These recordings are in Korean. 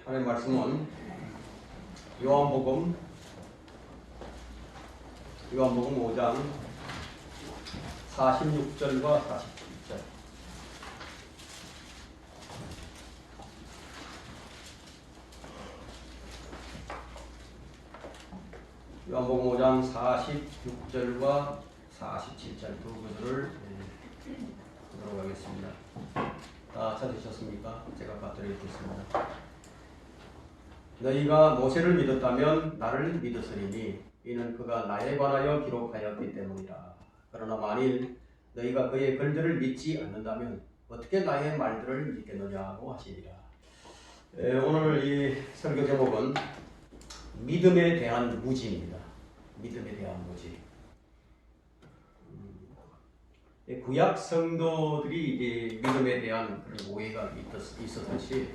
하나님의 말씀은 요한복음 5장 46절과 47절. 요한복음 5장 46절과 47절 두 구절을 보도록 하겠습니다. 다 찾으셨습니까? 제가 받들어 읽겠습니다. 너희가 모세를 믿었다면 나를 믿었으리니 이는 그가 나에 관하여 기록하였기 때문이라. 그러나 만일 너희가 그의 글들을 믿지 않는다면 어떻게 나의 말들을 믿겠느냐고 하시니라. 오늘 이 설교 제목은 믿음에 대한 무지입니다. 믿음에 대한 무지. 구약 성도들이 이제 믿음에 대한 그런 오해가 있었듯이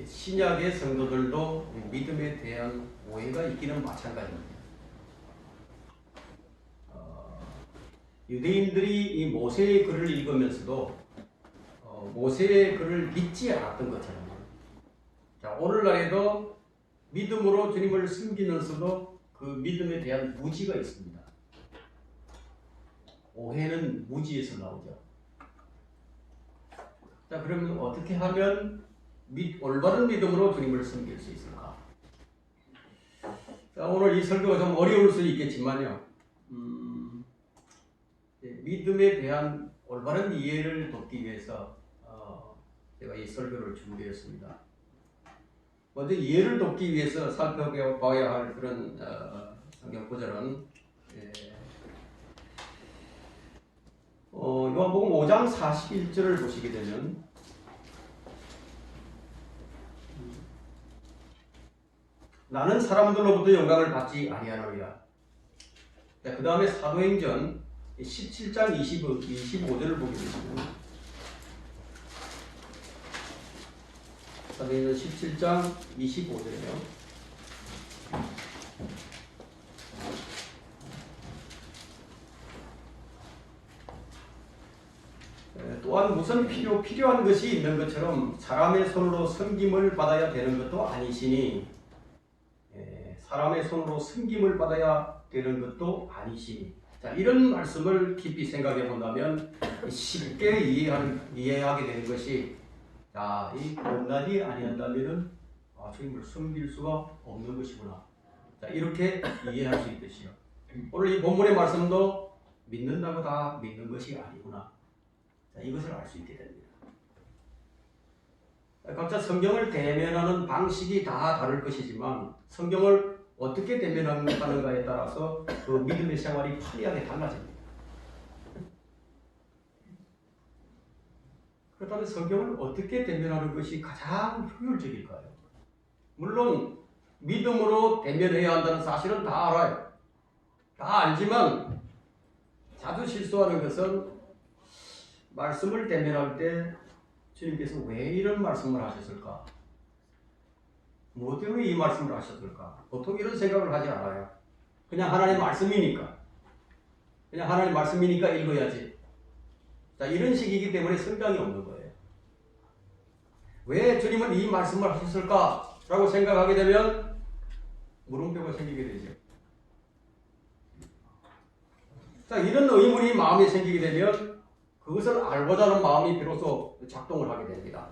신약의 성도들도 믿음에 대한 오해가 있기는 마찬가지입니다. 유대인들이 이 모세의 글을 읽으면서도 모세의 글을 믿지 않았던 것처럼, 자, 오늘날에도 믿음으로 주님을 섬기면서도 그 믿음에 대한 무지가 있습니다. 오해는 무지에서 나오죠. 자, 그러면 어떻게 하면 올바른 믿음으로 주님을 섬길 수 있을까? 자, 오늘 이 설교가 좀 어려울 수 있겠지만요. 믿음에 대한 올바른 이해를 돕기 위해서 제가 이 설교를 준비했습니다. 먼저 이해를 돕기 위해서 살펴봐야 할 그런 성경 구절은 요한복음 5장 41절을 보시게 되면 나는 사람들로부터 영광을 받지 아니하노니라. 그 다음에 사도행전 17장 25절을 보게 되시면 사도행전 17장 25절이요. 또한 무슨 필요한 것이 있는 것처럼 사람의 손으로 섬김을 받아야 되는 것도 아니시니 사람의 손으로 섬김을 받아야 되는 것도 아니시니. 자, 이런 말씀을 깊이 생각해 본다면 쉽게 이해하게 되는 것이, 자, 이 겁나지 아니한다면은 주님을 섬길 수가 없는 것이구나. 자, 이렇게 이해할 수 있듯이요. 오늘 이 본문의 말씀도 믿는다고 다 믿는 것이 아니구나. 자, 이것을 알 수 있게 됩니다. 각자 성경을 대면하는 방식이 다 다를 것이지만 성경을 어떻게 대면하는가에 따라서 그 믿음의 생활이 판이하게 달라집니다. 그렇다면 성경을 어떻게 대면하는 것이 가장 효율적일까요? 물론 믿음으로 대면해야 한다는 사실은 다 알아요. 다 알지만 자주 실수하는 것은 말씀을 대면할 때 주님께서 왜 이런 말씀을 하셨을까? 뭐 때문에 이 말씀을 하셨을까? 보통 이런 생각을 하지 않아요. 그냥 하나님의 말씀이니까. 그냥 하나님의 말씀이니까 읽어야지. 자, 이런 식이기 때문에 성장이 없는 거예요. 왜 주님은 이 말씀을 하셨을까? 라고 생각하게 되면 물음표가 생기게 되죠. 자, 이런 의문이 마음에 생기게 되면 그것을 알고자 하는 마음이 비로소 작동을 하게 됩니다.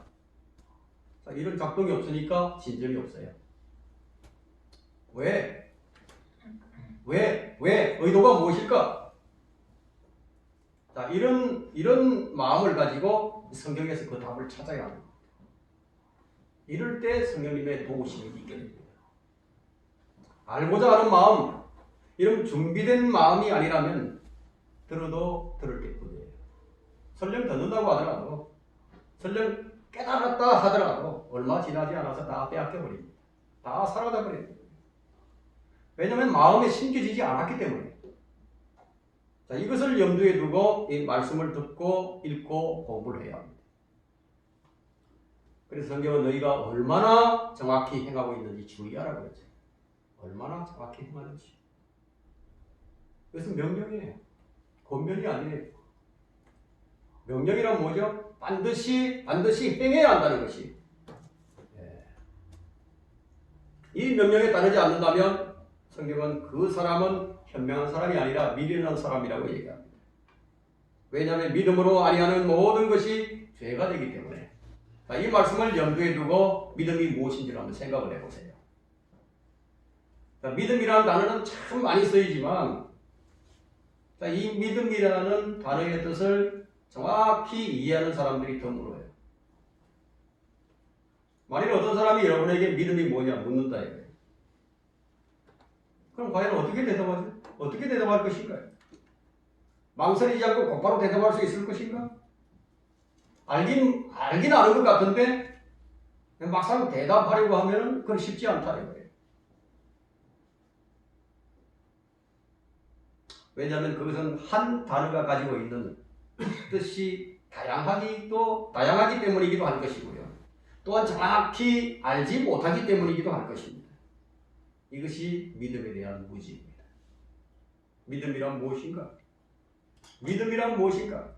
자, 이런 작동이 없으니까 진전이 없어요. 왜? 의도가 무엇일까? 자, 이런 마음을 가지고 성경에서 그 답을 찾아야 합니다. 이럴 때 성령님의 도우심이 있게 됩니다. 알고자 하는 마음, 이런 준비된 마음이 아니라면 들어도 들을 게 뿐이에요. 설령 듣는다고 하더라도, 설령 깨달았다 하더라도 얼마 지나지 않아서 다 빼앗겨버립니다. 다 사라져버립니다. 왜냐하면 마음에 심겨지지 않았기 때문에. 자, 이것을 염두에 두고 이 말씀을 듣고 읽고 공부를 해야 합니다. 그래서 성경은 너희가 얼마나 정확히 행하고 있는지 주의하라고 했죠. 얼마나 정확히 행하는지. 그것은 명령이에요. 권면이 아니에요. 명령이란 뭐죠? 반드시 행해야 한다는 것이. 이 명령에 따르지 않는다면 성경은 그 사람은 현명한 사람이 아니라 미련한 사람이라고 얘기합니다. 왜냐하면 믿음으로 아니하는 모든 것이 죄가 되기 때문에. 이 말씀을 염두에 두고 믿음이 무엇인지를 한번 생각을 해보세요. 믿음이라는 단어는 참 많이 쓰이지만 이 믿음이라는 단어의 뜻을 정확히 이해하는 사람들이 드물어요. 만일 어떤 사람이 여러분에게 믿음이 뭐냐 묻는다 이거예요. 그럼 과연 어떻게 대답하죠? 어떻게 대답할 것인가요? 망설이지 않고 곧바로 대답할 수 있을 것인가? 알긴 아는 것 같은데 막상 대답하려고 하면 그건 쉽지 않다 이거예요. 왜냐하면 그것은 한 단어가 가지고 있는 뜻이 다양하기 때문이기도 할 것이고요. 또한 정확히 알지 못하기 때문이기도 할 것입니다. 이것이 믿음에 대한 무지입니다. 믿음이란 무엇인가? 믿음이란 무엇인가?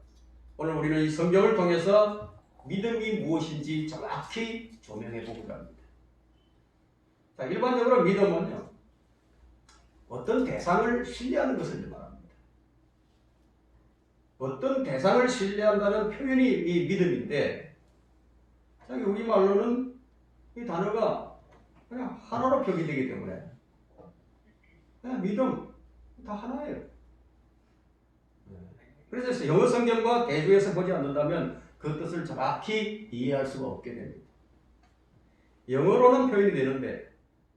오늘 우리는 이 성경을 통해서 믿음이 무엇인지 정확히 조명해 보고자 합니다. 자, 일반적으로 믿음은요, 어떤 대상을 신뢰하는 것을 말합니다. 어떤 대상을 신뢰한다는 표현이 이 믿음인데, 우리말로는 이 단어가 그냥 하나로 표기되기 때문에 그냥 믿음 다 하나예요. 그래서 영어 성경과 대조해서 보지 않는다면 그 뜻을 정확히 이해할 수가 없게 됩니다. 영어로는 표현이 되는데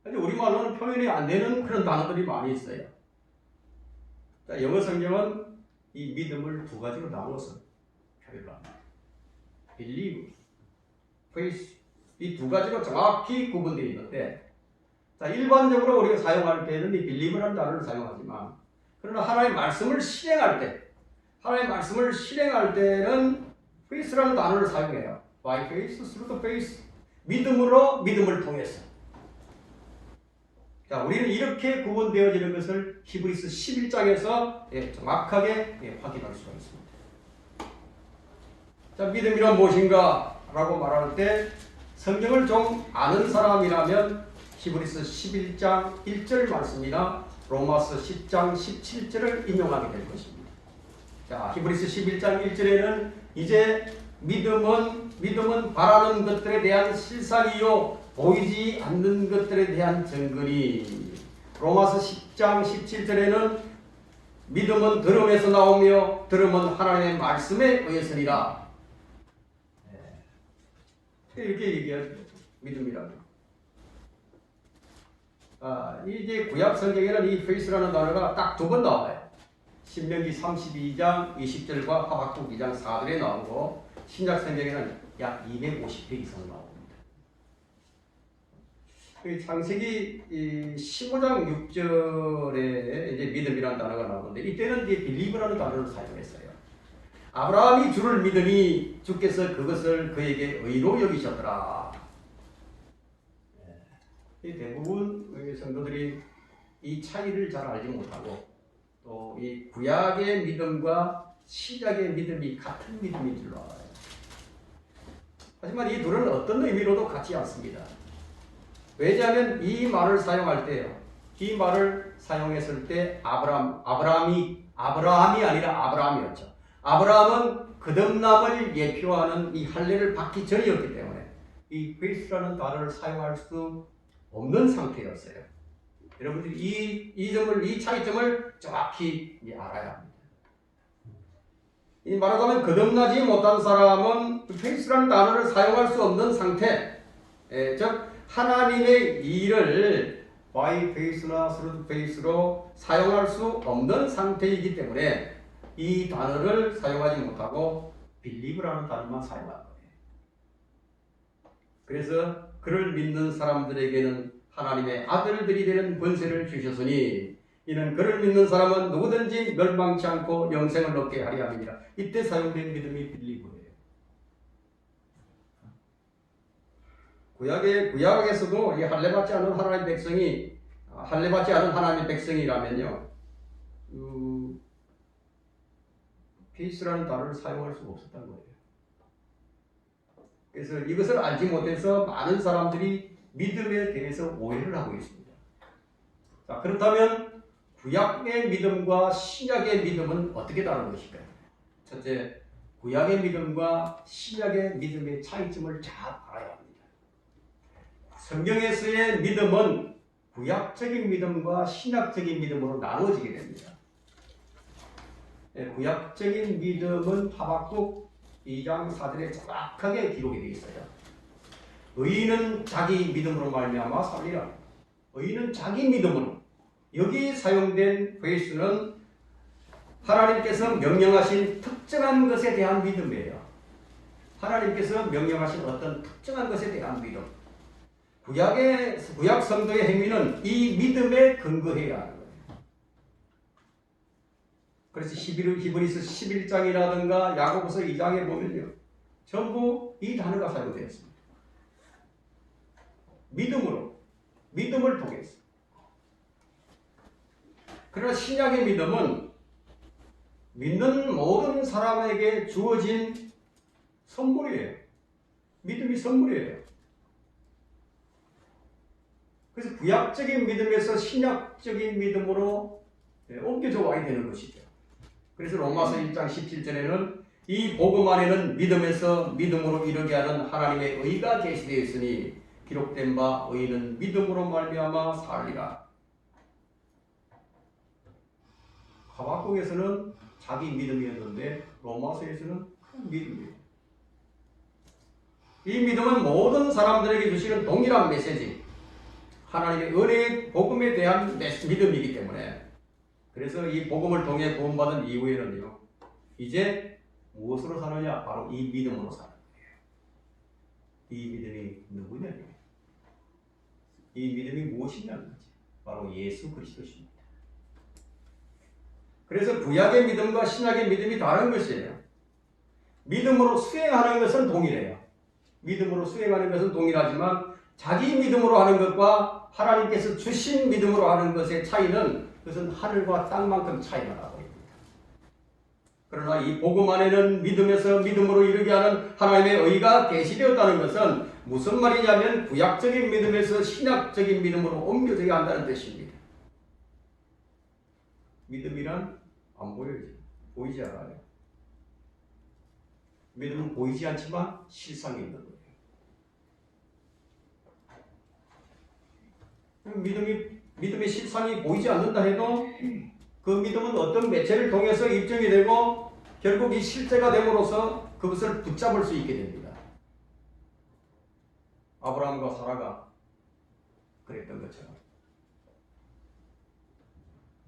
우리말로는 표현이 안 되는 그런 단어들이 많이 있어요. 영어 성경은 이 믿음을 두 가지로 나눠서 표현을 합니다. believe, faith, 이 두 가지로 정확히 구분되어 있는데, 일반적으로 우리가 사용할 때는 이 believe라는 단어를 사용하지만, 그러나 하나님의 말씀을 실행할 때는 faith라는 단어를 사용해요. by faith, through the faith, 믿음으로 믿음을 통해서. 자, 우리는 이렇게 구분되어지는 것을 히브리서 11장에서 정확하게 확인할 수가 있습니다. 자, 믿음이란 무엇인가? 라고 말할 때 성경을 좀 아는 사람이라면 히브리서 11장 1절 말씀이나 로마서 10장 17절을 인용하게 될 것입니다. 자, 히브리서 11장 1절에는 이제 믿음은 바라는 것들에 대한 실상이요 보이지 않는 것들에 대한 증거니, 로마서 10장 17절에는 믿음은 들음에서 나오며 들음은 하나님의 말씀에 의해서니라. 이렇게 얘기하죠. 믿음이라는. 이제 구약 성경에는 이 faith라는 단어가 딱 두 번 나와요. 신명기 32장 20절과 하박국 2장 4절에 나오고, 신약 성경에는 약 250회 이상 나옵니다. 창세기 15장 6절에 이제 믿음이라는 단어가 나오는데, 이때는 이제 believe라는 단어를 사용했어요. 아브라함이 주를 믿으니 주께서 그것을 그에게 의로 여기셨더라. 대부분 성도들이 이 차이를 잘 알지 못하고 또 이 구약의 믿음과 신약의 믿음이 같은 믿음인 줄로 알아요. 하지만 이 둘은 어떤 의미로도 같지 않습니다. 왜냐하면 이 말을 사용할 때요, 이 말을 사용했을 때 아브라함이 아니라 아브라함이었죠. 아브라함은 거듭남을 예표하는 이 할례를 받기 전이었기 때문에 이 faith라는 단어를 사용할 수 없는 상태였어요. 여러분들이 이 차이점을 정확히 알아야 합니다. 이 말하자면 거듭나지 못한 사람은 faith라는 단어를 사용할 수 없는 상태, 즉 하나님의 일을 by faith나 through faith로 사용할 수 없는 상태이기 때문에 이 단어를 사용하지 못하고 believe라는 단어만 사용한 거예요. 그래서 그를 믿는 사람들에게는 하나님의 아들들이 되는 권세를 주셨으니 이는 그를 믿는 사람은 누구든지 멸망치 않고 영생을 얻게 하리 함이니라. 이때 사용된 믿음이 believe예요. 구약에서도 이 할례받지 않은 하나님의 백성이라면요, faith라는 단어를 사용할 수가 없었던 거예요. 그래서 이것을 알지 못해서 많은 사람들이 믿음에 대해서 오해를 하고 있습니다. 자, 그렇다면 구약의 믿음과 신약의 믿음은 어떻게 다른 것일까요? 첫째, 구약의 믿음과 신약의 믿음의 차이점을 잘 알아야 합니다. 성경에서의 믿음은 구약적인 믿음과 신약적인 믿음으로 나누어지게 됩니다. 구약적인 믿음은 하박국 2장 4절에 정확하게 기록이 되어 있어요. 의인은 자기 믿음으로 말미암아 살리라. 의인은 자기 믿음으로. 여기 사용된 베이스는 하나님께서 명령하신 특정한 것에 대한 믿음이에요. 하나님께서 명령하신 어떤 특정한 것에 대한 믿음. 구약 성도의 행위는 이 믿음에 근거해야 하는 거예요. 그래서 히브리서 11장이라든가 야고보서 2장에 보면요, 전부 이 단어가 사용되어 있습니다. 믿음으로, 믿음을 통해서. 그러나 신약의 믿음은 믿는 모든 사람에게 주어진 선물이에요. 믿음이 선물이에요. 그래서 구약적인 믿음에서 신약적인 믿음으로 옮겨져 와야 되는 것이죠. 그래서 로마서 1장 17절에는 이 복음 안에는 믿음에서 믿음으로 이르게 하는 하나님의 의가 계시되어 있으니 기록된 바 의인은 믿음으로 말미암아 살리라. 하박국에서는 자기 믿음이었는데 로마서에서는 큰 믿음이에요. 이 믿음은 모든 사람들에게 주시는 동일한 메시지, 하나님의 은혜의 복음에 대한 믿음이기 때문에, 그래서 이 복음을 통해 구원받은 이후에는요, 이제 무엇으로 사느냐? 바로 이 믿음으로 사는 거예요. 이 믿음이 누구냐? 이 믿음이 무엇이냐는 거지. 바로 예수 그리스도십니다. 그래서 구약의 믿음과 신약의 믿음이 다른 것이에요. 믿음으로 수행하는 것은 동일해요. 믿음으로 수행하는 것은 동일하지만 자기 믿음으로 하는 것과 하나님께서 주신 믿음으로 하는 것의 차이는, 그것은 하늘과 땅만큼 차이가 나고 있습니다. 그러나 이 복음 안에는 믿음에서 믿음으로 이르게 하는 하나님의 의가 계시되었다는 것은 무슨 말이냐면 구약적인 믿음에서 신약적인 믿음으로 옮겨져야 한다는 뜻입니다. 믿음이란 안 보여요. 보이지 않아요. 믿음은 보이지 않지만 실상이 있는 거예요. 믿음의 실상이 보이지 않는다 해도 그 믿음은 어떤 매체를 통해서 입증이 되고 결국 이 실제가 됨으로써 그것을 붙잡을 수 있게 됩니다. 아브라함과 사라가 그랬던 것처럼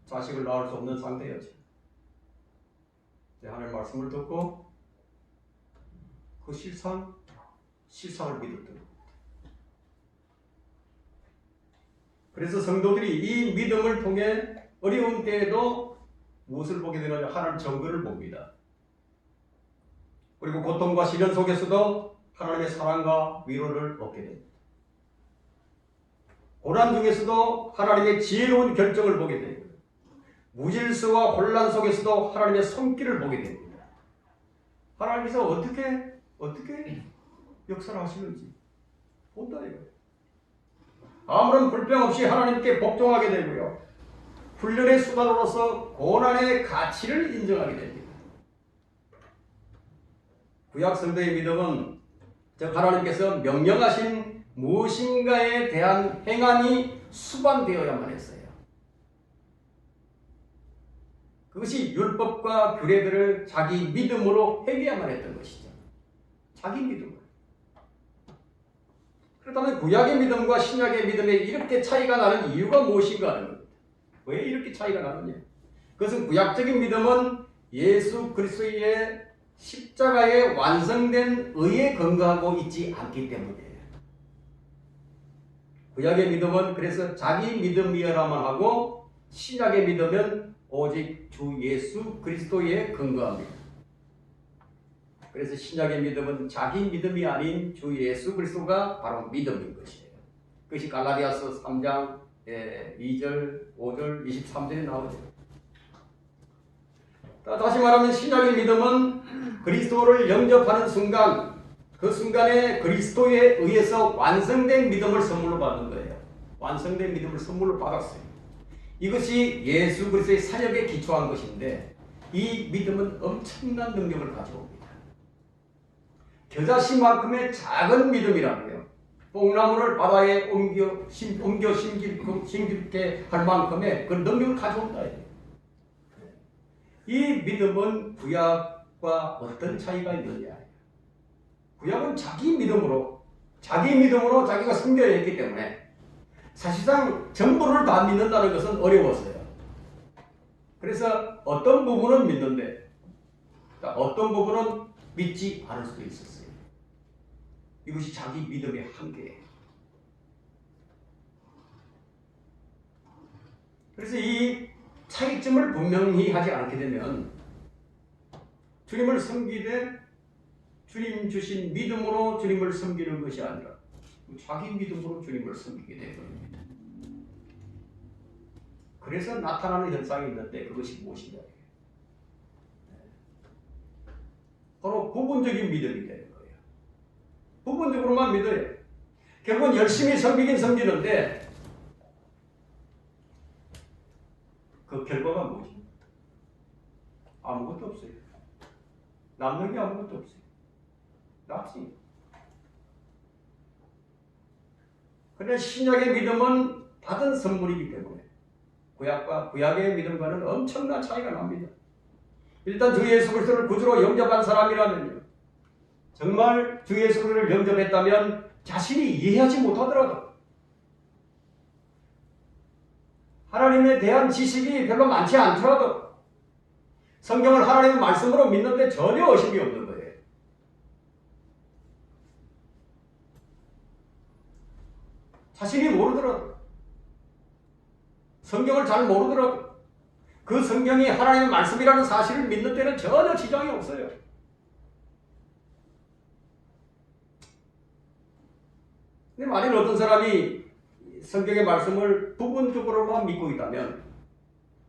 자식을 낳을 수 없는 상태였죠. 하나님의 말씀을 듣고 그 실상을 믿었던 겁니다. 그래서 성도들이 이 믿음을 통해 어려운 때에도 무엇을 보게 되느냐? 하나님 정글을 봅니다. 그리고 고통과 시련 속에서도 하나님의 사랑과 위로를 얻게 됩니다. 고난 중에서도 하나님의 지혜로운 결정을 보게 됩니다. 무질서와 혼란 속에서도 하나님의 손길을 보게 됩니다. 하나님께서 어떻게 역사를 하시는지 본다 이거예요. 아무런 불평 없이 하나님께 복종하게 되고요. 훈련의 수단으로서 고난의 가치를 인정하게 됩니다. 구약 성도의 믿음은 즉 하나님께서 명령하신 무엇인가에 대한 행함이 수반되어야만 했어요. 그것이 율법과 규례들을 자기 믿음으로 회개해야만 했던 것이죠. 자기 믿음으로. 그렇다면 구약의 믿음과 신약의 믿음에 이렇게 차이가 나는 이유가 무엇인가 하는 겁니다. 왜 이렇게 차이가 나느냐? 그것은 구약적인 믿음은 예수 그리스도의 십자가에 완성된 의에 근거하고 있지 않기 때문이에요. 구약의 믿음은 그래서 자기 믿음이어야만 하고 신약의 믿음은 오직 주 예수 그리스도에 근거합니다. 그래서 신약의 믿음은 자기 믿음이 아닌 주 예수 그리스도가 바로 믿음인 것이에요. 그것이 갈라디아서 3장 2절, 5절, 23절에 나오죠. 다시 말하면 신약의 믿음은 그리스도를 영접하는 순간 그 순간에 그리스도에 의해서 완성된 믿음을 선물로 받은 거예요. 완성된 믿음을 선물로 받았어요. 이것이 예수 그리스도의 사역에 기초한 것인데 이 믿음은 엄청난 능력을 가져옵니다. 겨자씨만큼의 작은 믿음이라고요. 뽕나무를 바다에 옮겨 심기게 할 만큼의 그 능력을 가져온다. 이 믿음은 구약과 어떤 차이가 있느냐. 구약은 자기 믿음으로 자기가 섬겨야 했기 때문에 사실상 전부를 다 믿는다는 것은 어려웠어요. 그래서 어떤 부분은 믿는데 어떤 부분은 믿지 않을 수도 있었어요. 이것이 자기 믿음의 한계예요. 그래서 이 차이점을 분명히 하지 않게 되면 주님을 섬기되 주님 주신 믿음으로 주님을 섬기는 것이 아니라 자기 믿음으로 주님을 섬기게 되거든요. 그래서 나타나는 현상이 있는데 그것이 무엇이냐? 바로 부분적인 믿음이 되는 거예요. 부분적으로만 믿어요. 결국은 열심히 섬기긴 섬기는데 그 결과가 무엇입니까? 아무것도 없어요. 남는 게 아무것도 없어요. 납치. 그런데 신약의 믿음은 받은 선물이기 때문에 구약의 믿음과는 엄청난 차이가 납니다. 일단 주 예수 그리스도를 구주로 영접한 사람이라면요, 정말 주 예수 그리스도를 영접했다면 자신이 이해하지 못하더라도 하나님에 대한 지식이 별로 많지 않더라도 성경을 하나님의 말씀으로 믿는데 전혀 의심이 없는 거예요. 자신이 모르더라도, 성경을 잘 모르더라도 그 성경이 하나님의 말씀이라는 사실을 믿는 데는 전혀 지장이 없어요. 근데 만일 어떤 사람이 성경의 말씀을 부분적으로만 믿고 있다면,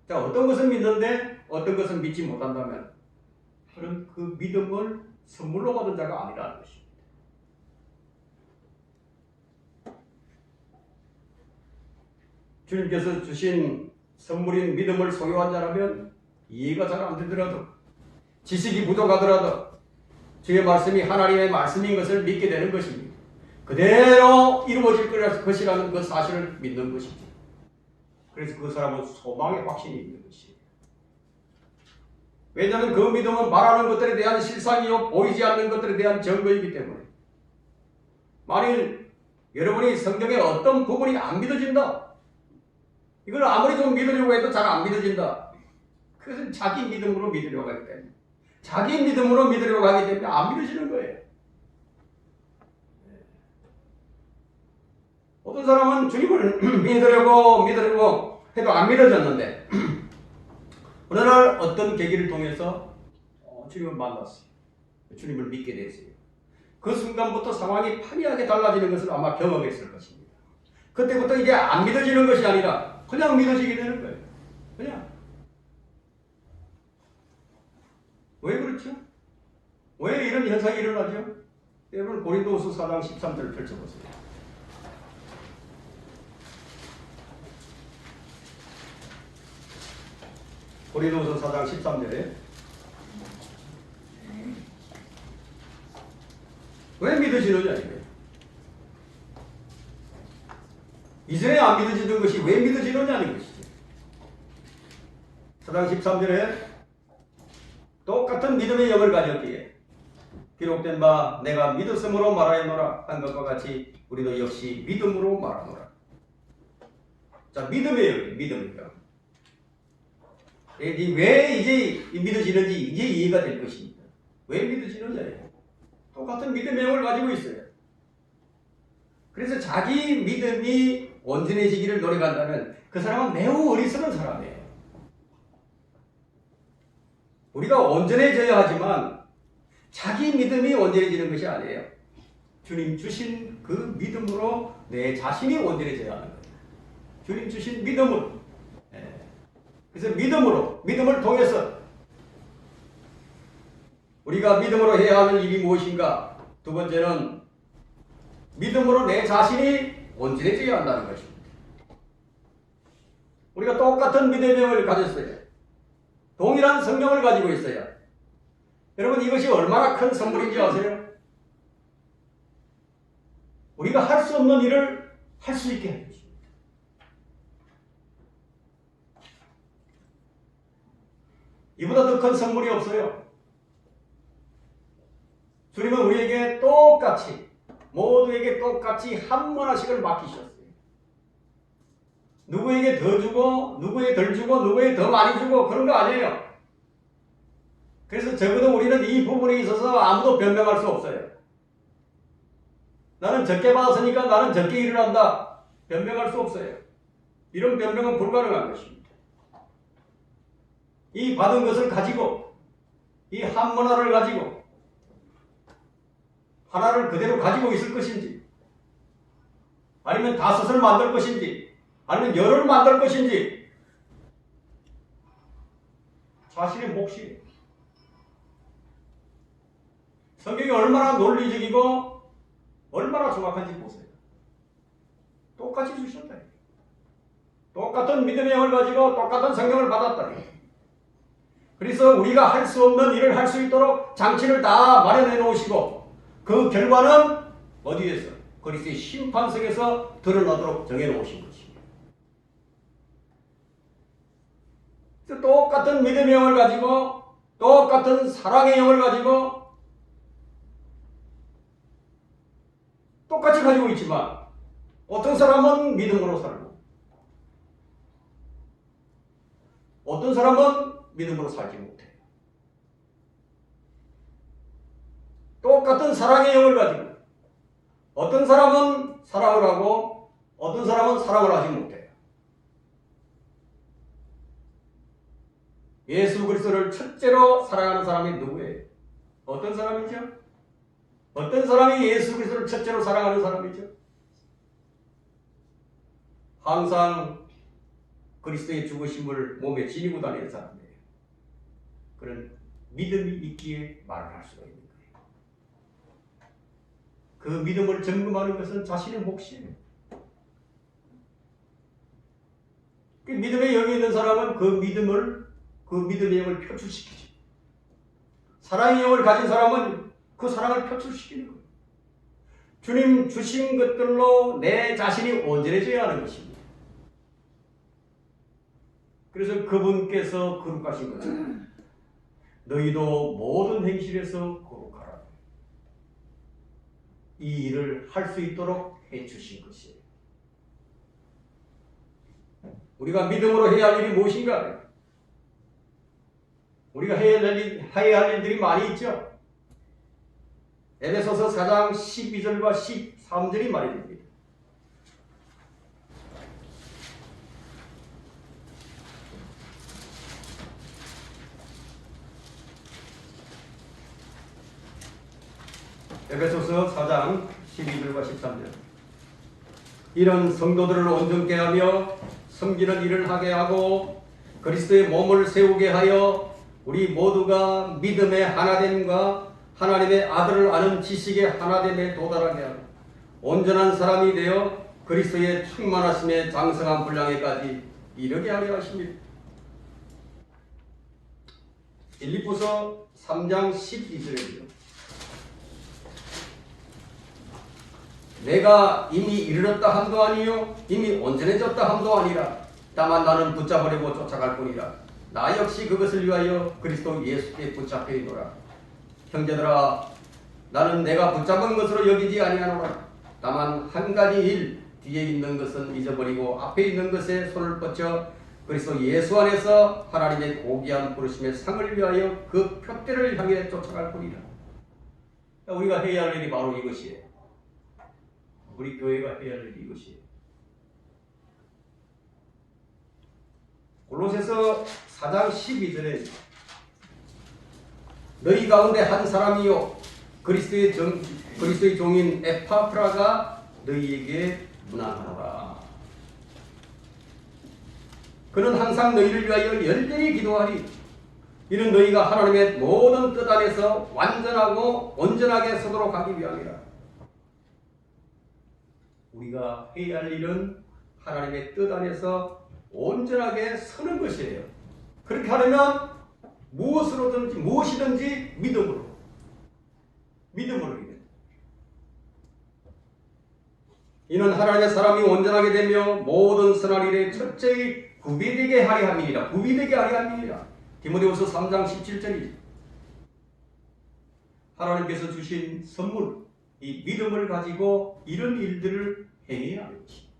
자, 어떤 것은 믿는데 어떤 것은 믿지 못한다면 그런 그 믿음을 선물로 받은 자가 아니라는 것입니다. 주님께서 주신 선물인 믿음을 소유한 자라면 이해가 잘 안 되더라도, 지식이 부족하더라도 주의 말씀이 하나님의 말씀인 것을 믿게 되는 것입니다. 그대로 이루어질 것이라는 그 사실을 믿는 것이죠. 그래서 그 사람은 소망의 확신이 있는 것이에요. 왜냐하면 그 믿음은 말하는 것들에 대한 실상이요, 보이지 않는 것들에 대한 증거이기 때문에. 만일 여러분이 성경의 어떤 부분이 안 믿어진다, 이걸 아무리 좀 믿으려고 해도 잘 안 믿어진다, 그것은 자기 믿음으로 믿으려고 하기 때문에, 자기 믿음으로 믿으려고 하기 때문에 안 믿어지는 거예요. 어떤 사람은 주님을 믿으려고 해도 안 믿어졌는데 어느 날 어떤 계기를 통해서 주님을 만났어요. 주님을 믿게 됐어요. 그 순간부터 상황이 판이하게 달라지는 것을 아마 경험했을 것입니다. 그때부터 이제 안 믿어지는 것이 아니라 그냥 믿어지게 되는 거예요. 그냥. 왜 그렇죠? 왜 이런 현상이 일어나죠? 여러분 고린도후서 4장 13절을 펼쳐보세요. 고린도후서 4장 13절에 왜 믿어지느냐 이거예요. 이전에 안 믿어지던 것이 왜 믿어지느냐는 것이죠. 4장 13절에 똑같은 믿음의 영을 가졌기에 기록된 바 내가 믿었으므로 말하였노라 한 것과 같이 우리도 역시 믿음으로 말하노라. 자, 믿음의 영, 믿음의 영. 왜 이제 믿어지는지 이제 이해가 될 것입니다. 왜 믿어지느냐예요. 똑같은 믿음의 영을 가지고 있어요. 그래서 자기 믿음이 온전해지기를 노력한다면 그 사람은 매우 어리석은 사람이에요. 우리가 온전해져야 하지만 자기 믿음이 온전해지는 것이 아니에요. 주님 주신 그 믿음으로 내 자신이 온전해져야 하는 거예요. 주님 주신 믿음으로. 그래서 믿음을 통해서 우리가 믿음으로 해야 하는 일이 무엇인가? 두 번째는 믿음으로 내 자신이 온전해져야 한다는 것입니다. 우리가 똑같은 믿음의 영을 가졌어요. 동일한 성령을 가지고 있어요. 여러분, 이것이 얼마나 큰 선물인지 아세요? 우리가 할 수 없는 일을 할 수 있게 하는 것입니다. 이보다 더 큰 선물이 없어요. 주님은 우리에게 똑같이, 모두에게 똑같이 한 문화씩을 맡기셨어요. 누구에게 더 주고, 누구에 덜 주고, 누구에 더 많이 주고 그런 거 아니에요. 그래서 적어도 우리는 이 부분에 있어서 아무도 변명할 수 없어요. 나는 적게 받았으니까 나는 적게 일을 한다. 변명할 수 없어요. 이런 변명은 불가능한 것입니다. 이 받은 것을 가지고, 이 한 문화를 가지고 하나를 그대로 가지고 있을 것인지, 아니면 다섯을 만들 것인지, 아니면 열을 만들 것인지, 자신의 몫이에요. 성경이 얼마나 논리적이고 얼마나 정확한지 보세요. 똑같이 주셨다. 똑같은 믿음의 영을 가지고 똑같은 성경을 받았다. 그래서 우리가 할 수 없는 일을 할 수 있도록 장치를 다 마련해 놓으시고, 그 결과는 어디에서? 그리스도의 심판석에서 드러나도록 정해 놓으신 것입니다. 똑같은 믿음의 영을 가지고, 똑같은 사랑의 영을 가지고 똑같이 가지고 있지만, 어떤 사람은 믿음으로 살고 어떤 사람은 믿음으로 살지 못해요. 똑같은 사랑의 영을 가지고 어떤 사람은 사랑을 하고 어떤 사람은 사랑을 하지 못해요. 예수 그리스도를 첫째로 사랑하는 사람이 누구예요? 어떤 사람이죠? 어떤 사람이 예수 그리스도를 첫째로 사랑하는 사람이죠? 항상 그리스도의 죽으심을 몸에 지니고 다니는 사람이에요. 그런 믿음이 있기에 말을 할 수가 있는 거예요. 그 믿음을 점검하는 것은 자신의 몫이에요. 그 믿음의 영이 있는 사람은 그 믿음의 영을 표출시키죠. 사랑의 영을 가진 사람은 그 사랑을 표출시키는 거예요. 주님 주신 것들로 내 자신이 온전해져야 하는 것입니다. 그래서 그분께서 거룩하신 것은 너희도 모든 행실에서 거룩하라. 이 일을 할 수 있도록 해주신 것이에요. 우리가 믿음으로 해야 할 일이 무엇인가? 우리가 해야 할 일들이 많이 있죠. 에베소서 4장 12절과 13절이 말이 됩니다. 에베소서 4장 12절과 13절. 이런 성도들을 온전케 하며 섬기는 일을 하게 하고 그리스도의 몸을 세우게 하여 우리 모두가 믿음의 하나됨과 하나님의 아들을 아는 지식의 하나됨에 도달하게 하고 온전한 사람이 되어 그리스도의 충만하심에 장성한 분량에까지 이르게 하려 하십니다. 빌립보서 3장 12절입니다. 내가 이미 이르렀다 함도 아니요 이미 온전해졌다 함도 아니라 다만 나는 붙잡으려고 쫓아갈 뿐이라. 나 역시 그것을 위하여 그리스도 예수께 붙잡혀 있노라. 형제들아, 나는 내가 붙잡은 것으로 여기지 아니하노라. 다만 한 가지 일, 뒤에 있는 것은 잊어버리고 앞에 있는 것에 손을 뻗쳐 그리스도 예수 안에서 하나님의 고귀한 부르심의 상을 위하여 그 표대를 향해 쫓아갈 뿐이라. 우리가 해야 할 일이 바로 이것이에요. 우리 교회가 해야 할 일이 이것이에요. 골로새서 4장 12절에 너희 가운데 한 사람이요 그리스도의 종인 에파프라가 너희에게 문안하노라. 그는 항상 너희를 위하여 열렬히 기도하리. 이는 너희가 하나님의 모든 뜻 안에서 완전하고 온전하게 서도록 하기 위함이라. 우리가 해야 할 일은 하나님의 뜻 안에서 온전하게 서는 것이에요. 그렇게 하려면 무엇이든지 믿음으로 이래. 이는 하나님의 사람이 온전하게 되며 모든 선한 일에 철저히 구비되게 하려 함이니라. 구비되게 하려 함이니라. 디모데후서 3장 17절이죠. 하나님께서 주신 선물, 이 믿음을 가지고 이런 일들을 행해야 하는 것입니다.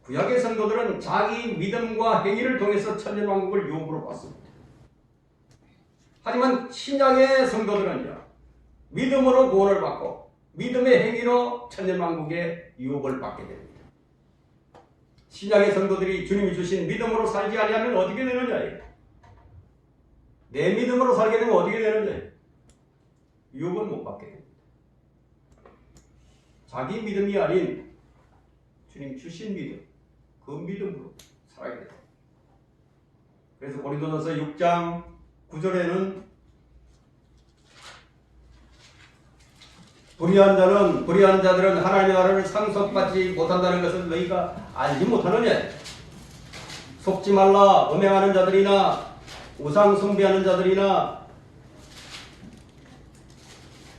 구약의 성도들은 자기 믿음과 행위를 통해서 천년왕국을 유업으로 받습니다. 하지만 신약의 성도들은요, 믿음으로 구원을 받고 믿음의 행위로 천년왕국의 유업을 받게 됩니다. 신약의 성도들이 주님이 주신 믿음으로 살지 아니하면 어떻게 되느냐? 내 믿음으로 살게 되면 어떻게 되느냐? 유업을 못 받게 됩니다. 자기 믿음이 아닌 주님 주신 믿음, 그 믿음으로 살아야 됩니다. 그래서 고린도전서 6장 9절에는 불의한 자들은 하나님의 나라를 상속받지 못한다는 것을 너희가 알지 못하느냐? 속지 말라. 음행하는 자들이나 우상 숭배하는 자들이나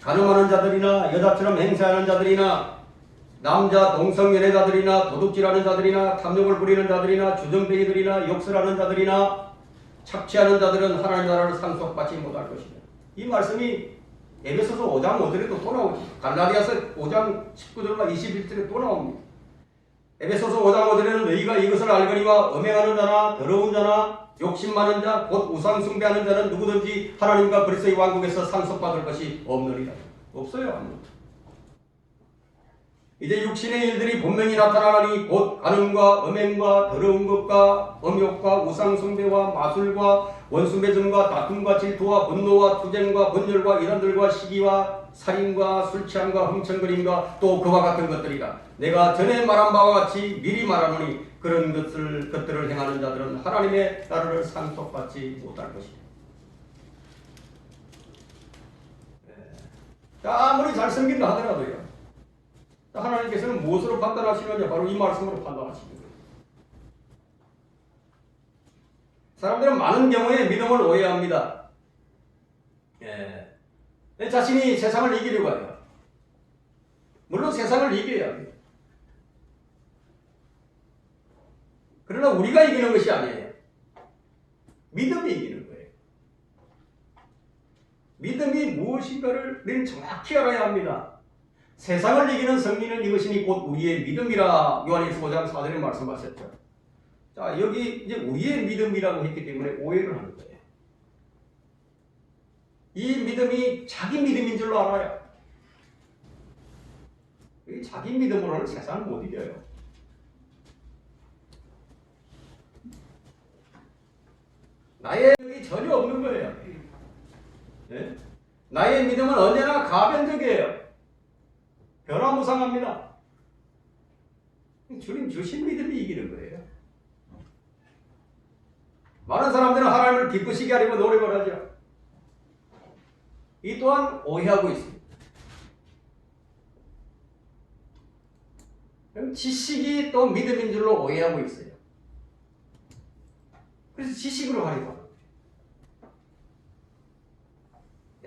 간음하는 자들이나 여자처럼 행세하는 자들이나 남자 동성연애자들이나 도둑질하는 자들이나 탐욕을 부리는 자들이나 주정뱅이들이나 욕설하는 자들이나 착취하는 자들은 하나님 나라를 상속받지 못할 것이다. 이 말씀이 에베소서 5장 5절에도 또 나오지. 갈라디아서 5장 19절과 21절에 또 나옵니다. 에베소서 5장 5절에는 너희가 이것을 알거니와 음행하는 자나 더러운 자나 욕심 많은 자 곧 우상 숭배하는 자는 누구든지 하나님과 그리스도의 왕국에서 상속받을 것이 없느니라. 없어요. 아무것도. 이제 육신의 일들이 분명히 나타나니 곧 간음과 음행과 더러운 것과 음욕과 우상 숭배와 마술과 원수매증과 다툼과 질투와 분노와 투쟁과 분열과 이단들과 시기와 살인과 술취함과 흥청거림과 또 그와 같은 것들이라. 내가 전에 말한 바와 같이 미리 말하노니 그런 것들을 행하는 자들은 하나님의 나라를 상속받지 못할 것이다. 아무리 잘생긴다 하더라도요, 하나님께서는 무엇으로 판단하시느냐? 바로 이 말씀으로 판단하시는 거예요. 사람들은 많은 경우에 믿음을 오해합니다. 내 자신이 세상을 이기려고 해요. 물론 세상을 이겨야 합니다. 그러나 우리가 이기는 것이 아니에요. 믿음이 이기는 거예요. 믿음이 무엇인가를 우리는 정확히 알아야 합니다. 세상을 이기는 승리는 이것이니 곧 우리의 믿음이라 요한일서 5장 4절에 말씀하셨죠. 자, 여기 이제 우리의 믿음이라고 했기 때문에 오해를 하는 거예요. 이 믿음이 자기 믿음인 줄로 알아요. 자기 믿음으로는 세상을 못 이겨요. 나의 믿음이 전혀 없는 거예요. 네? 나의 믿음은 언제나 가변적이에요. 변화무쌍합니다. 주님 주신 믿음이 이기는 거예요. 많은 사람들은 하나님을 기쁘시게 하려고 노력을 하죠. 이 또한 오해하고 있습니다. 그럼 지식이 또 믿음인 줄로 오해하고 있어요. 그래서 지식으로 하려고 합니다.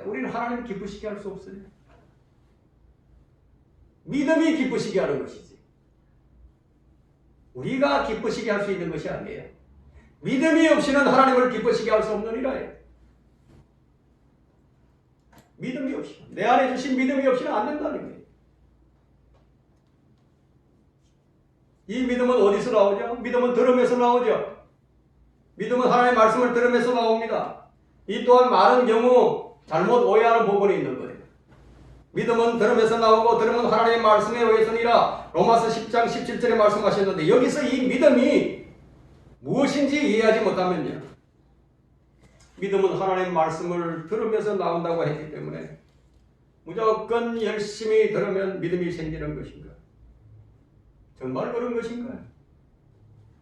우리는 하나님을 기쁘시게 할 수 없어요. 믿음이 기쁘시게 하는 것이지, 우리가 기쁘시게 할 수 있는 것이 아니에요. 믿음이 없이는 하나님을 기쁘시게 할 수 없느니라. 믿음이 없이, 내 안에 주신 믿음이 없이는 안 된다는 거예요. 이 믿음은 어디서 나오죠? 믿음은 들음에서 나오죠. 믿음은 하나님의 말씀을 들으면서 나옵니다. 이 또한 많은 경우 잘못 오해하는 부분이 있는 거예요. 믿음은 들음에서 나오고 들음은 하나님의 말씀에 의해서니라. 로마서 10장 17절에 말씀하셨는데, 여기서 이 믿음이 무엇인지 이해하지 못하면요, 믿음은 하나님의 말씀을 들으면서 나온다고 했기 때문에 무조건 열심히 들으면 믿음이 생기는 것인가? 정말 그런 것인가요?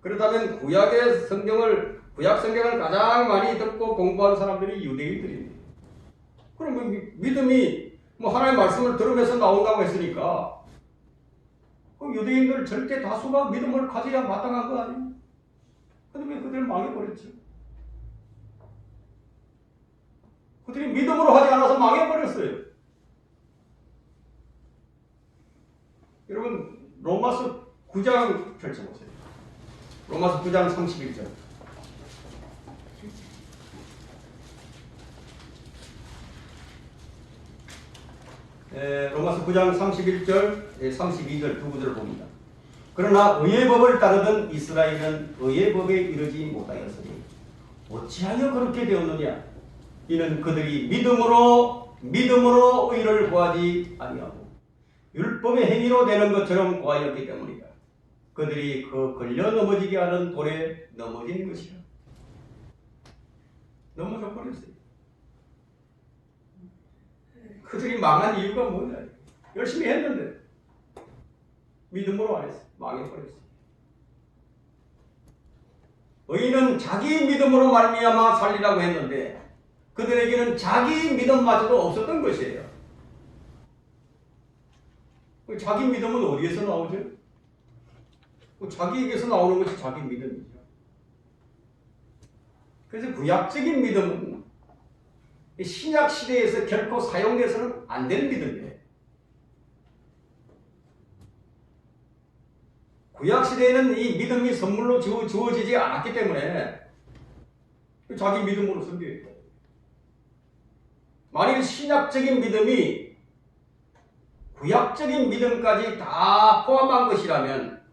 그렇다면 구약의 성경을 구약 성경을 가장 많이 듣고 공부한 사람들이 유대인들입니다. 그럼 믿음이 하나님의 말씀을 들으면서 나온다고 했으니까 그럼 유대인들 절대 다수가 믿음을 가져야 마땅한 거 아니에요? 근데 왜 그들 망해버렸죠? 그들이 믿음으로 하지 않아서 망해버렸어요. 여러분 로마서 9장 펼쳐보세요. 로마서 9장 31절. 로마서 9장 31절, 32절 두 구절을 봅니다. 그러나 의의 법을 따르던 이스라엘은 의의 법에 이르지 못하였으니 어찌하여 그렇게 되었느냐? 이는 그들이 믿음으로 의를 구하지 아니하고 율법의 행위로 되는 것처럼 구하였기 때문이다. 그들이 그 걸려 넘어지게 하는 돌에 넘어진 것이야. 넘어져 버렸어요. 그들이 망한 이유가 뭐냐? 열심히 했는데 믿음으로 안 했어. 망해버렸어. 의인은 자기 믿음으로 말미암아 살리라고 했는데 그들에게는 자기 믿음마저도 없었던 것이에요. 자기 믿음은 어디에서 나오죠? 자기에게서 나오는 것이 자기 믿음이죠. 그래서 구약적인 믿음은 신약 시대에서 결코 사용돼서는 안 되는 믿음이에요. 구약 시대에는 이 믿음이 선물로 주어지지 않았기 때문에 자기 믿음으로 섬겨야 돼요. 만일 신약적인 믿음이 구약적인 믿음까지 다 포함한 것이라면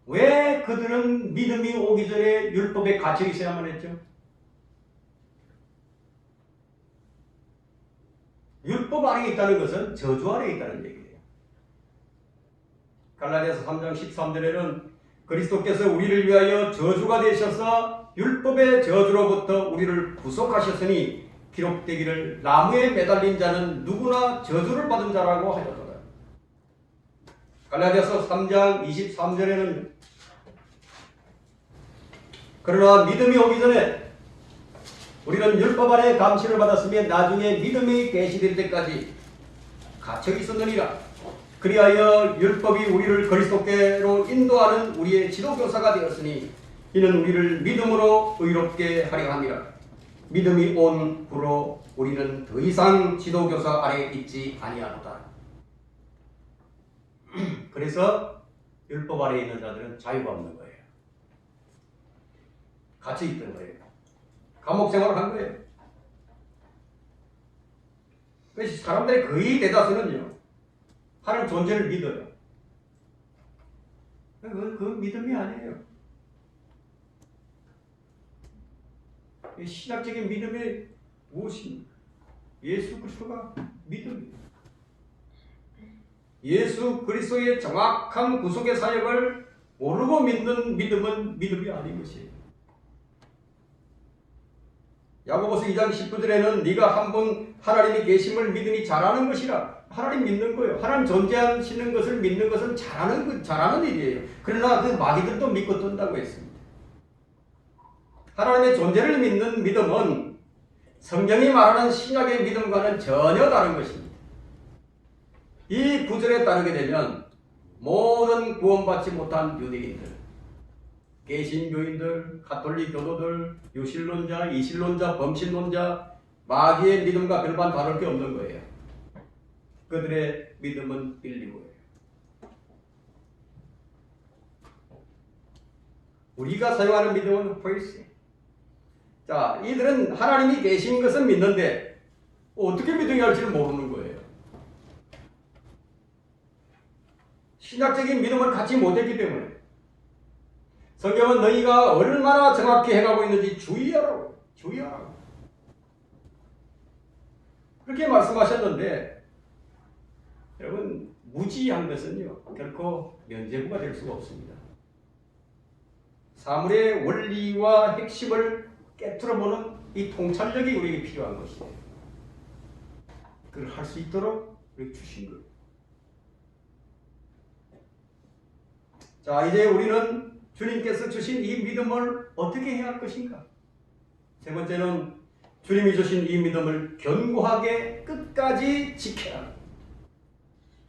왜 그들은 믿음이 오기 전에 율법에 갇혀 있어야만 했죠? 율법 아래 있다는 것은 저주 아래 있다는 얘기예요. 갈라디아서 3장 13절에는 그리스도께서 우리를 위하여 저주가 되셔서 율법의 저주로부터 우리를 구속하셨으니 기록되기를 나무에 매달린 자는 누구나 저주를 받은 자라고 하였더라. 갈라디아서 3장 23절에는 그러나 믿음이 오기 전에 우리는 율법 아래 감시를 받았으며 나중에 믿음이 계시될 때까지 갇혀 있었느니라. 그리하여 율법이 우리를 그리스도께로 인도하는 우리의 지도교사가 되었으니 이는 우리를 믿음으로 의롭게 하려 함이라. 믿음이 온 후로 우리는 더 이상 지도교사 아래에 있지 아니하노다. 그래서 율법 아래에 있는 자들은 자유가 없는 거예요. 갇혀 있던 거예요. 감옥 생활을 한 거예요. 그래서 사람들의 거의 대다수는요, 하나님 존재를 믿어요. 그 믿음이 아니에요. 신학적인 믿음이 무엇입니까? 예수 그리스도가 믿음이에요. 예수 그리스도의 정확한 구속의 사역을 모르고 믿는 믿음은 믿음이 아닌 것이에요. 야고보서 2장 19절에는 네가 한 분 하나님이 계심을 믿으니 잘하는 것이라. 하나님 믿는 거예요. 하나님 존재하시는 것을 믿는 것은 잘하는 일이에요. 그러나 그 마귀들도 믿고 뜬다고 했습니다. 하나님의 존재를 믿는 믿음은 성경이 말하는 신약의 믿음과는 전혀 다른 것입니다. 이 구절에 따르게 되면 모든 구원받지 못한 유대인들, 개신교인들, 가톨릭 교도들, 유실론자, 이실론자, 범신론자, 마귀의 믿음과 별반 다를 게 없는 거예요. 그들의 믿음은 일리고예요. 우리가 사용하는 믿음은 페이스. 자, 이들은 하나님이 계신 것은 믿는데 어떻게 믿어야 할지를 모르는 거예요. 신학적인 믿음을 갖지 못했기 때문에. 성경은 너희가 얼마나 정확히 행하고 있는지 주의하라고. 그렇게 말씀하셨는데 여러분, 무지한 것은요 결코 면죄부가 될 수가 없습니다. 사물의 원리와 핵심을 깨트려보는 이 통찰력이 우리에게 필요한 것이에요. 그걸 할 수 있도록 우리 주신 거예요. 자, 이제 우리는 주님께서 주신 이 믿음을 어떻게 해야 할 것인가? 세 번째는 주님이 주신 이 믿음을 견고하게 끝까지 지켜야 한다.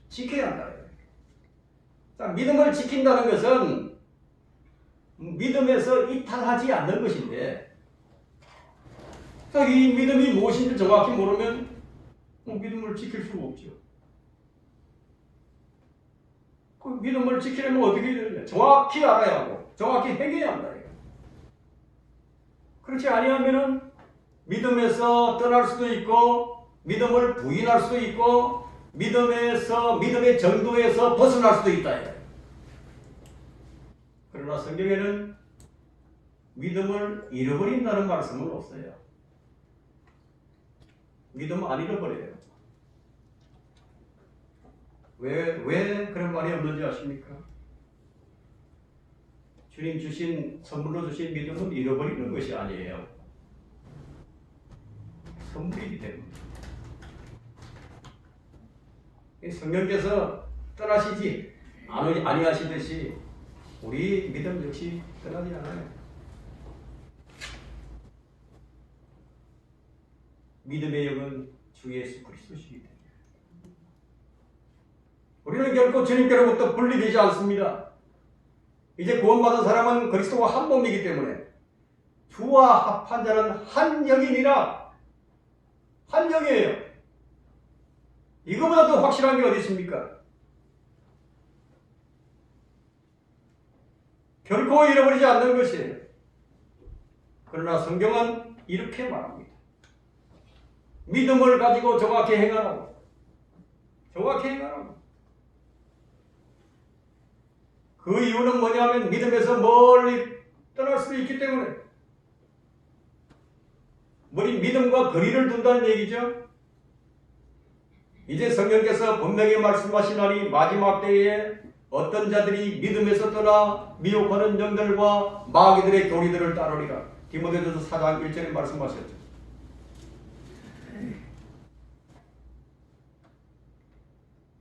지켜야 한다. 자, 믿음을 지킨다는 것은 믿음에서 이탈하지 않는 것인데, 자, 이 믿음이 무엇인지 정확히 모르면 믿음을 지킬 수가 없죠. 그 믿음을 지키려면 어떻게 해야 되느냐? 정확히 알아야 하고 정확히 행해야 한다. 그렇지 아니하면은 믿음에서 떠날 수도 있고 믿음을 부인할 수도 있고 믿음의 정도에서 벗어날 수도 있다. 그러나 성경에는 믿음을 잃어버린다는 말씀은 없어요. 믿음 안 잃어버려요. 왜 그런 말이 없는지 아십니까? 주님 주신, 선물로 주신 믿음은 잃어버리는 것이 아니에요. 선물이기 때문에. 성령께서 떠나시지 아니하시듯이 우리 믿음 역시 떠나지 않아요. 믿음의 영은 주 예수 그리스도시기 때문에 우리는 결코 주님께로부터 분리되지 않습니다. 이제 구원받은 사람은 그리스도와 한 몸이기 때문에 주와 합한 자는 한 영이니라. 한 영이에요. 이거보다 더 확실한 게 어디 있습니까? 결코 잃어버리지 않는 것이에요. 그러나 성경은 이렇게 말합니다. 믿음을 가지고 정확히 행하라고. 정확히 행하라고. 그 이유는 뭐냐면 믿음에서 멀리 떠날 수도 있기 때문에. 우리 믿음과 거리를 둔다는 얘기죠. 이제 성령께서 분명히 말씀하시나니 마지막 때에 어떤 자들이 믿음에서 떠나 미혹하는 영들과 마귀들의 교리들을 따르리라. 디모데전서 4장 1절에 말씀하셨죠.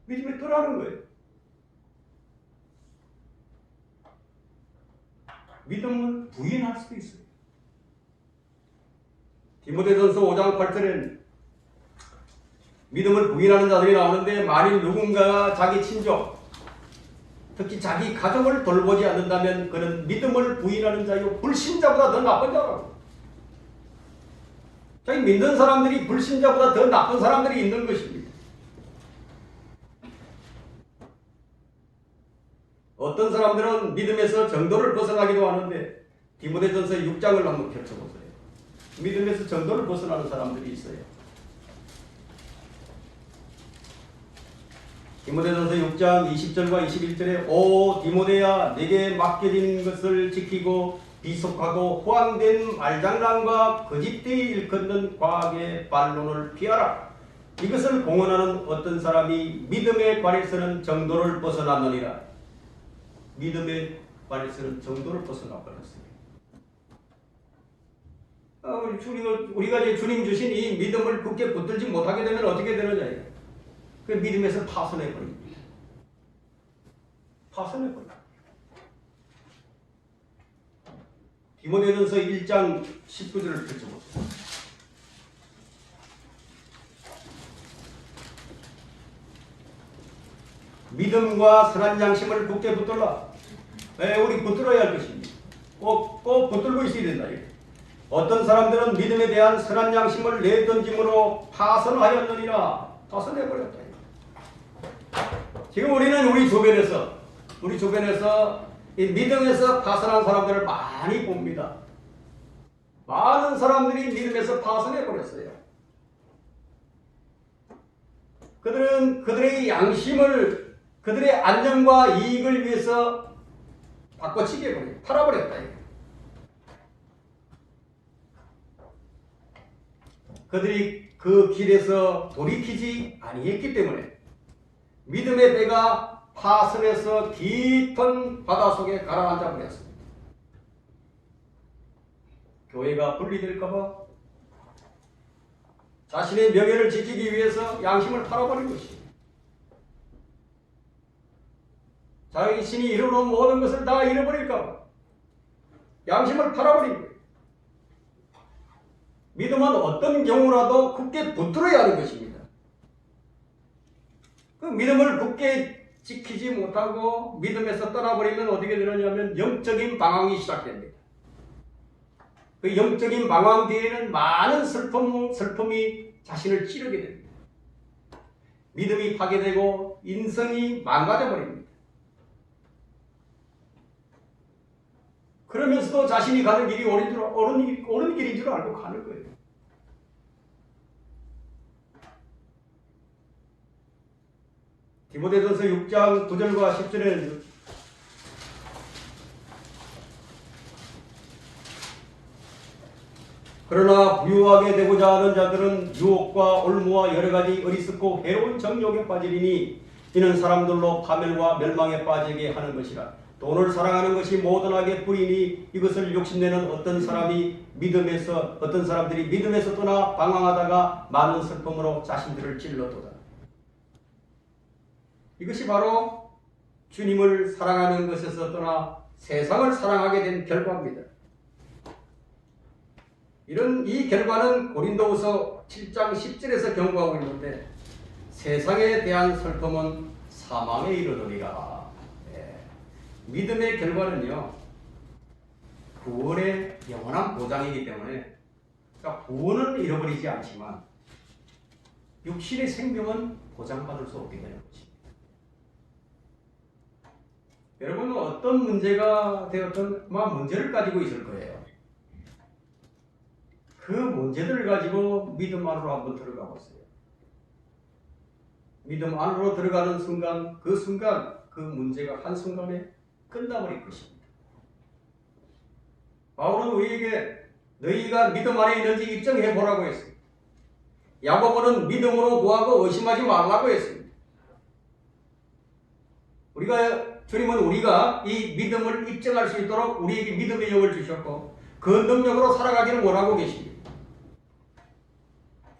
믿음에 떠나는 거예요. 믿음은 부인할 수도 있어요. 디모데전서 5장 8절에는 믿음을 부인하는 자들이 나오는데 만일 누군가가 자기 친족, 특히 자기 가족을 돌보지 않는다면 그는 믿음을 부인하는 자요 불신자보다 더 나쁜 자라고. 자기 믿는 사람들이 불신자보다 더 나쁜 사람들이 있는 것입니다. 어떤 사람들은 믿음에서 정도를 벗어나기도 하는데 디모데전서 6장을 한번 펼쳐보세요. 믿음에서 정도를 벗어나는 사람들이 있어요. 디모데전서 6장 20절과 21절에 오 디모데야 내게 맡겨진 것을 지키고 비속하고 호황된 말장난과 거짓되이 일컫는 과학의 반론을 피하라. 이것을 공언하는 어떤 사람이 믿음의 관에서는 정도를 벗어났느니라. 믿음의 관에서는 정도를 벗어나 버렸어요. 우리가 이제 주님 주신 이 믿음을 굳게 붙들지 못하게 되면 어떻게 되느냐. 그 믿음에서 파손해 버립니다. 파손해 버립니다. 디모데전서 1장 19절을 펼쳐보세요. 믿음과 선한 양심을 굳게 붙들라. 우리 붙들어야 할 것입니다. 꼭 붙들고 있어야 된다. 어떤 사람들은 믿음에 대한 선한 양심을 내던짐으로 파손하였느니라. 파손해버렸다. 지금 우리는 우리 주변에서 이 믿음에서 파손한 사람들을 많이 봅니다. 많은 사람들이 믿음에서 파손해버렸어요. 그들은 그들의 양심을 그들의 안정과 이익을 위해서 바꿔치기 해버려요. 팔아버렸다. 그들이 그 길에서 돌이키지 아니했기 때문에 믿음의 배가 파손해서 깊은 바다 속에 가라앉아 버렸습니다. 교회가 분리될까봐 자신의 명예를 지키기 위해서 양심을 팔아버린 것입니다. 자신이 이뤄놓은 모든 것을 다 잃어버릴까봐 양심을 팔아버린 거예요. 믿음은 어떤 경우라도 굳게 붙들어야 하는 것입니다. 그 믿음을 굳게 지키지 못하고 믿음에서 떠나버리면 어떻게 되느냐면 영적인 방황이 시작됩니다. 그 영적인 방황 뒤에는 많은 슬픔이 자신을 찌르게 됩니다. 믿음이 파괴되고 인성이 망가져 버립니다. 그러면서도 자신이 가는 길이 옳은 길인 줄 알고 가는 거예요. 디모데전서 6장 9절과 10절에는 그러나 부유하게 되고자 하는 자들은 유혹과 올무와 여러 가지 어리석고 해로운 정욕에 빠지리니 이는 사람들로 파멸과 멸망에 빠지게 하는 것이라. 돈을 사랑하는 것이 모든 악의 뿌리니 이것을 욕심내는 어떤 사람들이 믿음에서 떠나 방황하다가 많은 슬픔으로 자신들을 찔러도다. 이것이 바로 주님을 사랑하는 것에서 떠나 세상을 사랑하게 된 결과입니다. 이 결과는 고린도후서 7장 10절에서 경고하고 있는데 세상에 대한 슬픔은 사망에 이르느니라. 믿음의 결과는요, 구원의 영원한 보장이기 때문에, 그러니까 구원은 잃어버리지 않지만 육신의 생명은 보장받을 수 없게 되는 것입니다. 여러분은 어떤 문제가 되었든 문제를 가지고 있을 거예요. 그 문제들을 가지고 믿음 안으로 한번 들어가 보세요. 믿음 안으로 들어가는 순간 그 문제가 한순간에 끝나버릴 것입니다. 바울은 우리에게 너희가 믿음 안에 있는지 입증해 보라고 했습니다. 야고보는 믿음으로 구하고 의심하지 말라고 했습니다. 주님은 우리가 이 믿음을 입증할 수 있도록 우리에게 믿음의 영을 주셨고 그 능력으로 살아가기를 원하고 계십니다.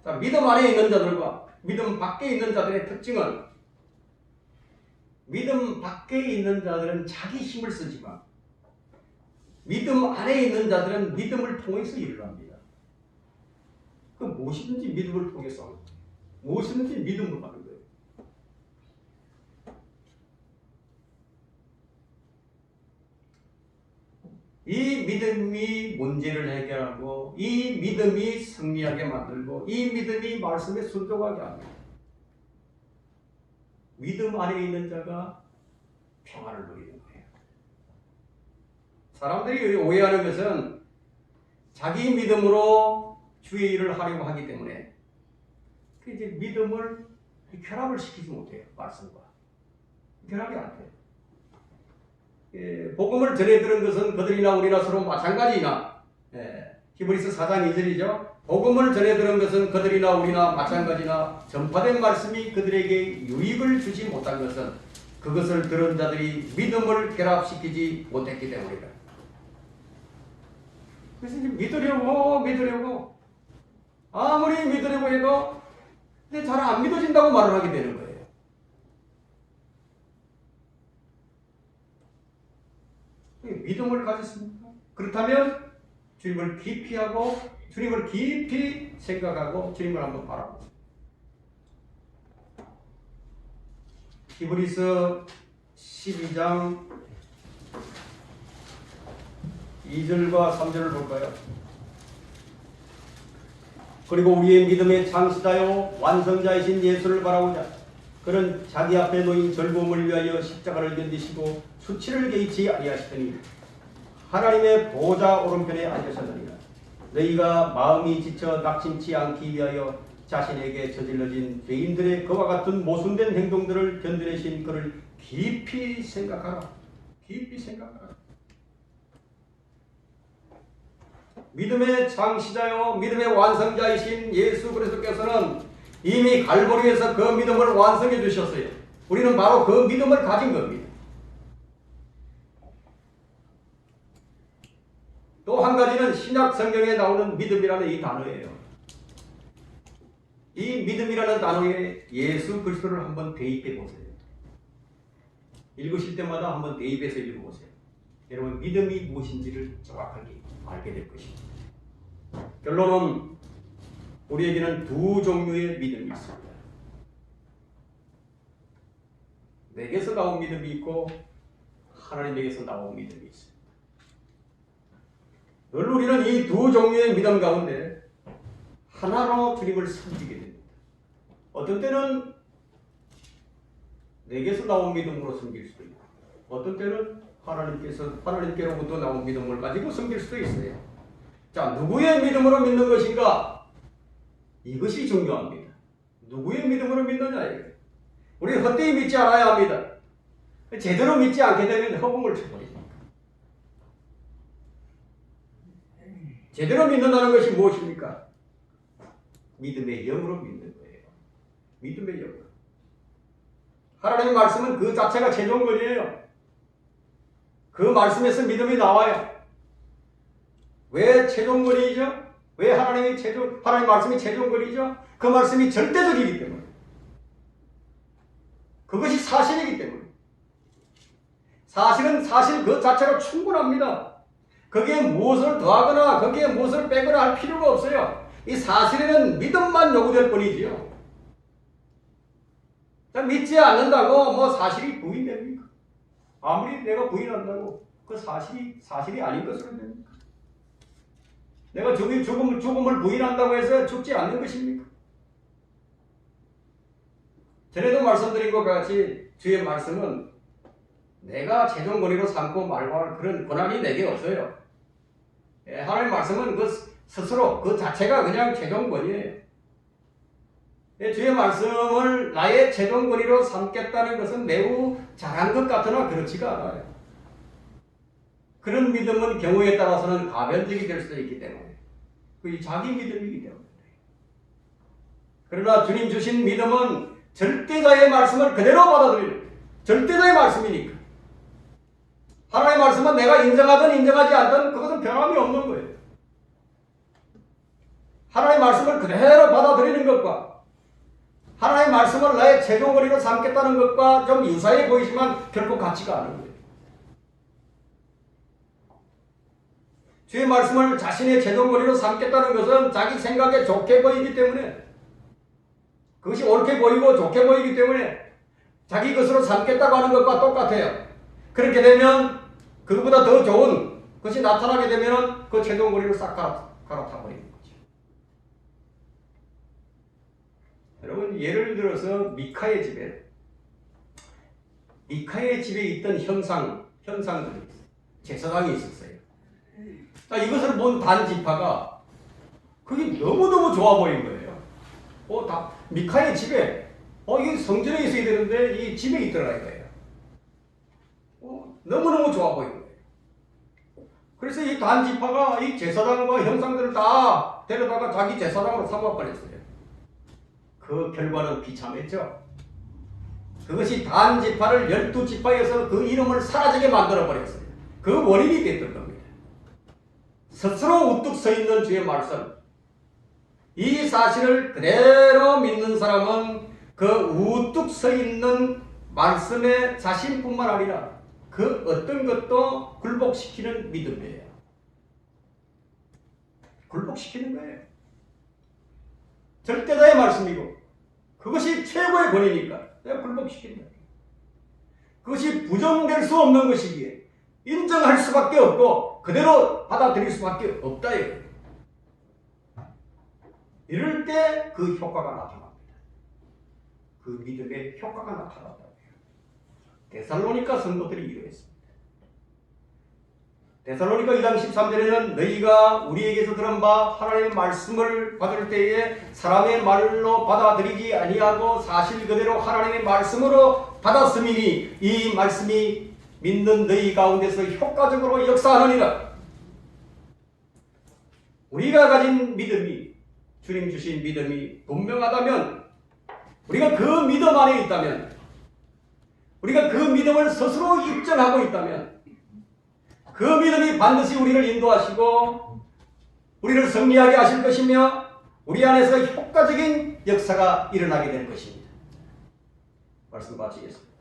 자, 믿음 안에 있는 자들과 믿음 밖에 있는 자들의 특징은, 믿음 밖에 있는 자들은 자기 힘을 쓰지만 믿음 안에 있는 자들은 믿음을 통해서 일을 합니다. 그 무엇이든지 믿음을 통해서 무엇이든지 믿음으로 가는 거예요. 이 믿음이 문제를 해결하고 이 믿음이 승리하게 만들고 이 믿음이 말씀에 순종하게 합니다. 믿음 안에 있는 자가 평안을 누리는 거예요. 사람들이 오해하는 것은 자기 믿음으로 주의 일을 하려고 하기 때문에 이제 믿음을 결합을 시키지 못해요. 말씀과 결합이 안 돼요. 복음을 전해 들은 것은 그들이나 우리나 서로 마찬가지이나, 히브리서 4장 2절이죠. 복음을 전해 들은 것은 그들이나 우리나 마찬가지나 전파된 말씀이 그들에게 유익을 주지 못한 것은 그것을 들은 자들이 믿음을 결합시키지 못했기 때문이다. 그래서 이제 믿으려고 아무리 믿으려고 해도 근데 잘 안 믿어진다고 말을 하게 되는 거예요. 믿음을 가졌습니까? 그렇다면 주님을 깊이 하고 주님을 깊이 생각하고 주님을 한번 바라보세요. 히브리서 12장 2절과 3절을 볼까요? 그리고 우리의 믿음의 창시자요 완성자이신 예수를 바라보자. 그는 자기 앞에 놓인 즐거움을 위하여 십자가를 견디시고 수치를 개의치 아니하시더니 하나님의 보좌 오른편에 앉으셨느니라. 너희가 마음이 지쳐 낙심치 않기 위하여 자신에게 저질러진 죄인들의 그와 같은 모순된 행동들을 견뎌내신 그를 깊이 생각하라. 깊이 생각하라. 믿음의 창시자요 믿음의 완성자이신 예수 그리스도께서는 이미 갈보리에서 그 믿음을 완성해 주셨어요. 우리는 바로 그 믿음을 가진 겁니다. 또 한 가지는 신약 성경에 나오는 믿음이라는 이 단어예요. 이 믿음이라는 단어에 예수 그리스도를 한번 대입해 보세요. 읽으실 때마다 한번 대입해서 읽어보세요. 여러분 믿음이 무엇인지를 정확하게 알게 될 것입니다. 결론은 우리에게는 두 종류의 믿음이 있습니다. 내게서 나온 믿음이 있고 하나님에게서 나온 믿음이 있습니다. 늘 우리는 이 두 종류의 믿음 가운데 하나로 주님을 섬기게 됩니다. 어떤 때는 내게서 나온 믿음으로 섬길 수도 있고 어떤 때는 하나님께로부터 나온 믿음을 가지고 섬길 수도 있어요. 자, 누구의 믿음으로 믿는 것인가? 이것이 중요합니다. 누구의 믿음으로 믿느냐예요. 우리는 헛되이 믿지 않아야 합니다. 제대로 믿지 않게 되면 허공을 쳐버립니다. 제대로 믿는다는 것이 무엇입니까? 믿음의 영으로 믿는 거예요. 믿음의 영으로. 하나님의 말씀은 그 자체가 최종권이에요. 그 말씀에서 믿음이 나와요. 왜 최종권이죠? 왜 하나님 말씀이 최종권이죠? 그 말씀이 절대적이기 때문에. 그것이 사실이기 때문에. 사실은 사실 그 자체로 충분합니다. 거기에 무엇을 더하거나 거기에 무엇을 빼거나 할 필요가 없어요. 이 사실에는 믿음만 요구될 뿐이지요. 믿지 않는다고 사실이 부인됩니까? 아무리 내가 부인한다고 그 사실이 아닌 것으로 됩니까? 내가 죽음을 부인한다고 해서 죽지 않는 것입니까? 전에도 말씀드린 것 같이 주의 말씀은 내가 최종 권위로 삼고 말고 할 그런 권한이 내게 없어요. 하나님의 말씀은 그 스스로 그 자체가 그냥 최종 권위예요. 주의 말씀을 나의 최종 권위로 삼겠다는 것은 매우 잘한 것 같으나 그렇지가 않아요. 그런 믿음은 경우에 따라서는 가변적이 될 수도 있기 때문에 그게 자기 믿음이기 때문에. 그러나 주님 주신 믿음은 절대자의 말씀을 그대로 받아들이는 절대자의 말씀이니까 하나님의 말씀은 내가 인정하든 인정하지 않든 그것은 변함이 없는 거예요. 하나님의 말씀을 그대로 받아들이는 것과 하나님의 말씀을 나의 최종 권위로 삼겠다는 것과 좀 유사해 보이지만 결코 같지가 않은 거예요. 주의 말씀을 자신의 최종 권위로 삼겠다는 것은 자기 생각에 좋게 보이기 때문에 그것이 옳게 보이고 좋게 보이기 때문에 자기 것으로 삼겠다고 하는 것과 똑같아요. 그렇게 되면 그것보다 더 좋은 것이 나타나게 되면 그 최종 권위를 싹 갈아타버리는 거죠. 여러분 예를 들어서 미카의 집에 있던 형상들이 제사장이 있었어요. 자, 이것을 본 단지파가 그게 너무너무 좋아 보인 거예요. 미카의 집에 이게 성전에 있어야 되는데 이 집에 있더라 이거예요. 너무너무 좋아 보인 거예요. 그래서 이 단지파가 이 제사장과 형상들을 다 데려다가 자기 제사장으로 삼아버렸어요. 그 결과는 비참했죠. 그것이 단지파를 12지파에서 그 이름을 사라지게 만들어버렸어요. 그 원인이 됐던 겁니다. 스스로 우뚝 서 있는 주의 말씀, 이 사실을 그대로 믿는 사람은 그 우뚝 서 있는 말씀의 자신뿐만 아니라 그 어떤 것도 굴복시키는 믿음이에요. 굴복시키는 거예요. 절대자의 말씀이고 그것이 최고의 권위니까 내가 굴복시킨다. 그것이 부정될 수 없는 것이기에 인정할 수밖에 없고 그대로 받아들일 수밖에 없다. 이럴 때 그 효과가 나타납니다. 그 믿음의 효과가 나타난다. 데살로니가 성도들이 이러했습니다. 데살로니가 2장 13절에는 너희가 우리에게서 들은 바 하나님의 말씀을 받을 때에 사람의 말로 받아들이지 아니하고 사실 그대로 하나님의 말씀으로 받았음이니 이 말씀이 믿는 너희 가운데서 효과적으로 역사하느니라. 우리가 가진 믿음이 주님 주신 믿음이 분명하다면 우리가 그 믿음 안에 있다면 우리가 그 믿음을 스스로 입증하고 있다면 그 믿음이 반드시 우리를 인도하시고 우리를 승리하게 하실 것이며 우리 안에서 효과적인 역사가 일어나게 될 것입니다. 말씀 마치겠습니다.